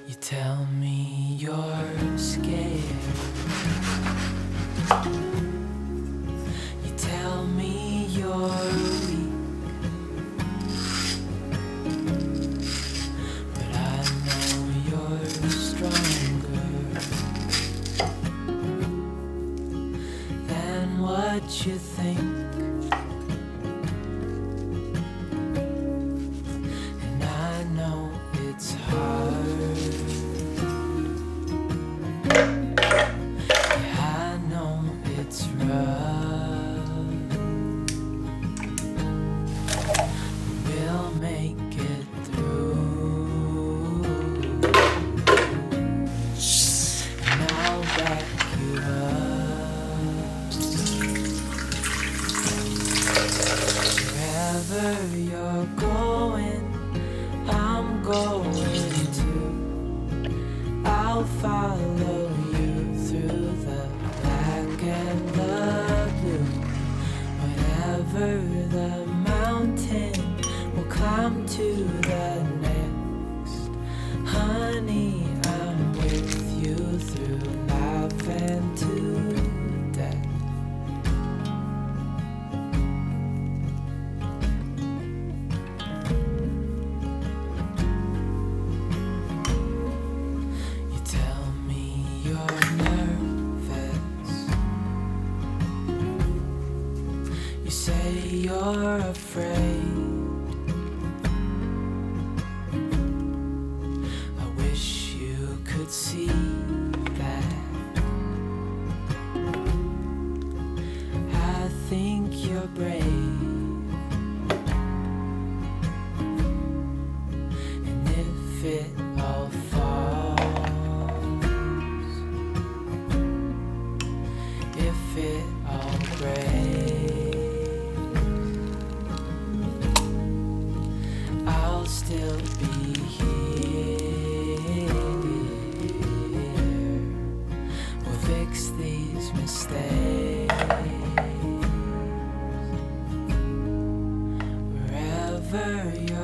You tell me you're scared. You tell me you're weak, but I know you're stronger than what you think. And I know it's hard. Yeah, I know it's rough. We'll make it through, and I'll back you up. Wherever you're going, I'm going to. I'll follow you through the black and the blue. Whatever the mountain, we'll climb to the next. Honey, I'm with you through life and to death. You tell me you're nervous. You say you're afraid. I wish you could see that. I think you're brave. And if it all falls, if it all breaks, I'll still be here. We'll fix these mistakes. Wherever you're